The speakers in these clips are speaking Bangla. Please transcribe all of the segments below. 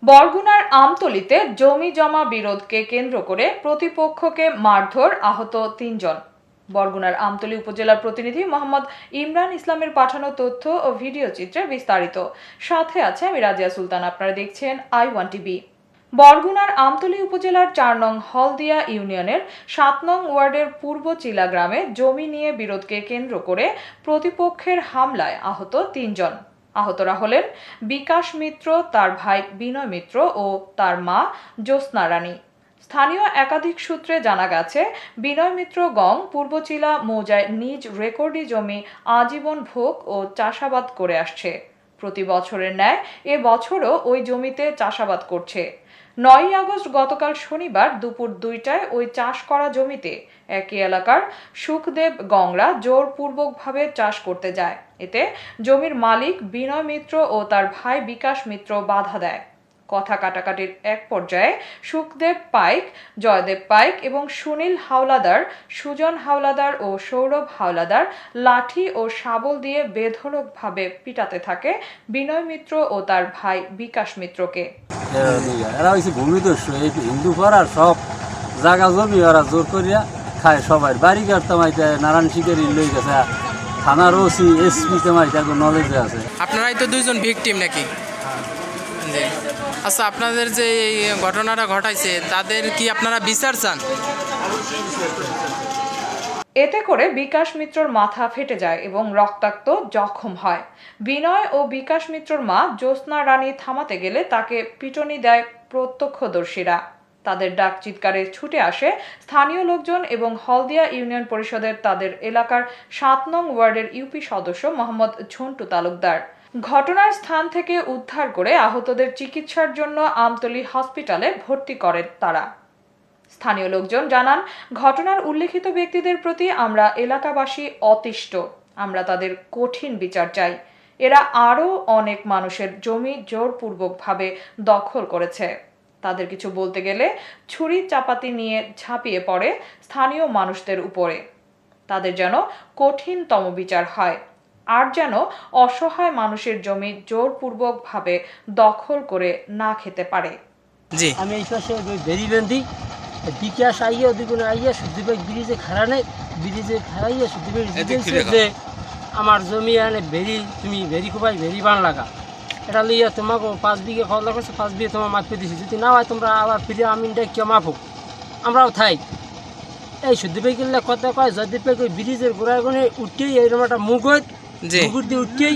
বরগুনার আমতলীতে জমি জমা বিরোধকে কেন্দ্র করে প্রতিপক্ষকে মারধর, আহত ৩ জন। বরগুনার আমতলী উপজেলার প্রতিনিধি মোহাম্মদ ইমরান ইসলামের পাঠানো তথ্য ও ভিডিও চিত্রে বিস্তারিত। সাথে আছে আমি রাজিয়া সুলতান। আপনারা দেখছেন I1 টিভি। বরগুনার আমতলী উপজেলার ৪ নং হলদিয়া ইউনিয়নের ৭ নং ওয়ার্ডের পূর্ব চিলা গ্রামে জমি নিয়ে বিরোধকে কেন্দ্র করে প্রতিপক্ষের হামলায় আহত ৩ জন। আহতরা হলেন বিকাশ মিত্র, তার ভাই বিনয় মিত্র ও তার মা জ্যোৎস্না রানী। স্থানীয় একাধিক সূত্রে জানা গেছে, বিনয় মিত্র গং পূর্বচিলা মৌজায় নিজ রেকর্ডি জমি আজীবন ভোগ ও চাষাবাদ করে আসছে। প্রতি বছরের ন্যায় এ বছরও ওই জমিতে চাষাবাদ করছে। ৯ আগস্ট গতকাল শনিবার দুপুর ২টায় ওই চাষ করা জমিতে একই এলাকার সুখদেব গংরা জোরপূর্বকভাবে চাষ করতে যায়। এতে জমির মালিক বিনয় মিত্র ও তার ভাই বিকাশ মিত্র বাধা দেয়। কথা কাটাকাটির এক পর্যায়ে সুখদেব পাইক, জয়দেব পাইক এবং সুনীল হাওলাদার, সুজন হাওলাদার ও সৌরভ হাওলাদার লাঠি ও শাবল দিয়ে বেধড়কভাবে পিটাতে থাকে বিনয় মিত্র ও তার ভাই বিকাশ মিত্রকে। এরা হয়েছে ভূমিদস্যু, এই হিন্দু পাড়ার সব জায়গা জমি ওরা জোর করিয়া খায়। সবাই বাড়ি ঘর তামাইতে নারায়ণ শিকারি লই গেছে, থানার ওসি এসপি তামাইতে নলেজে আছে। আপনারাই তো দুইজন ভিকটিম নাকি? জি। আচ্ছা, আপনাদের যে এই ঘটনাটা ঘটাইছে তাদের কি আপনারা বিচার চান? এতে করে বিকাশ মিত্রর মাথা ফেটে যায় এবং রক্তাক্ত জখম হয়। বিনয় ও বিকাশ মিত্রর মা জ্যোৎস্না রানী থামাতে গেলে তাকে পিটুনি দেয় প্রত্যক্ষদর্শীরা। তাদের ডাক চিৎকারে ছুটে আসে স্থানীয় লোকজন এবং হলদিয়া ইউনিয়ন পরিষদের তাদের এলাকার ৭ নং ওয়ার্ডের ইউপি সদস্য মোহাম্মদ ঝন্টু তালুকদার। ঘটনার স্থান থেকে উদ্ধার করে আহতদের চিকিৎসার জন্য আমতলী হসপিটালে ভর্তি করেন তারা। স্থানীয় লোকজন জানান, ঘটনার উল্লেখিত ব্যক্তিদের প্রতি আমরা এলাকাবাসী অতিষ্ঠ। আমরা তাদের কঠিন বিচার চাই। এরা আরও অনেক মানুষের জমি জোরপূর্বকভাবে দখল করেছে। তাদের কিছু বলতে গেলে ছুরি চাপাতি নিয়ে ঝাঁপিয়ে পড়ে স্থানীয় মানুষদের উপরে। তাদের যেন কঠিনতম বিচার হয়, আর যেন অসহায় মানুষের জমি জোরপূর্বকভাবে দখল করে না খেতে পারে। জি, আমি এই পাশে বেরিবেন্দি বিকাশ আইয়া দুগুণ আইয়া সুদ্দীপের ব্রিজে খাড়ানে ব্রিজে খাড়াইয়া সুদ্দীপের যে আমার জমি আনে বেরি, তুমি বেরি কোপাই বেরি বান লাগা, এটা লইয়া তোমাকে 5 বিঘে খাওয়া করছে, 5 বিঘে তোমার মাপে দিছি। যদি না হয় তোমরা আবার ফিরে আমিনটা কেউ মাপো, আমরাও থাই। এই সুদ্দীপে গেলে কথা কয়, জয়দীপে ওই ব্রিজের গোড়ায় গোড়ে উঠতেই এইরকম একটা মুগুর দিয়ে উঠতেই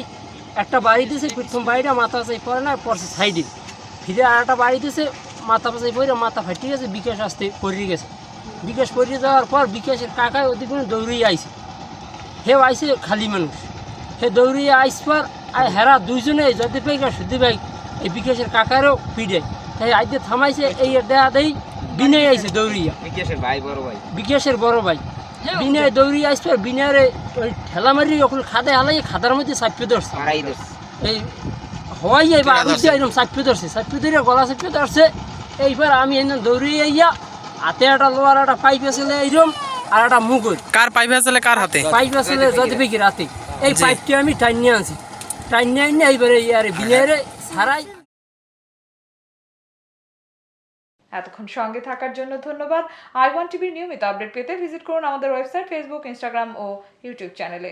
একটা বাড়ি দিয়েছে। প্রথম বাড়িটা মাথা চাই পড়ে না, পড়ছে সাইডে। ফিরে আর একটা বাড়ি দিয়েছে, মাথা পাশাই পড়ে মাথা ফাটি গেছে। বিকাশ আসতে পড়িয়ে গেছে। বিকাশ পড়িয়ে যাওয়ার পর বিকাশের কাকায় ওদিকে দৌড়িয়ে আইছে। হেও আইছে খালি মানুষ, হে দৌড়িয়ে আইস পর আর হেরা দুইজনে যদি পাই শুদ্ধি পাই এই বিকাশের কাকারও পিড়ে হে আইতে থামাইছে। এই দেয়া দেই বিনয় আইছে দৌড়িয়া, বিকাশের বড় ভাই বিনয় দৌড়িয়ে আইস পর বিনয়ের ওই ঠেলা মারি ওখানে খাদে হালাই খাদার মধ্যে চাপিয়ে ধরছে। এই হওয়াই যাই বা আগুন দিয়ে একদম চাপিয়ে ধরছে, চাপিয়ে ধরে গলা চাপিয়ে ধরছে। এইবার আমি একদম দৌড়িয়ে আইয়া হাতে একটা লোয়ার একটা পাইপ আসলে এইরকম আর একটা মুগুর। কার পাইপ আসলে কার হাতে? পাইপ আসলে যদি পেকি রাতে এই পাইপটি আমি টাইনিয়ে আনছি, টাইনিয়ে আনি এইবারে ইয়ারে বিনয়ের ছাড়াই। এতক্ষণ সঙ্গে থাকার জন্য ধন্যবাদ। I1 টিভির নিয়মিত আপডেট পেতে ভিজিট করুন আমাদের ওয়েবসাইট, ফেসবুক, ইনস্টাগ্রাম ও ইউটিউব চ্যানেলে।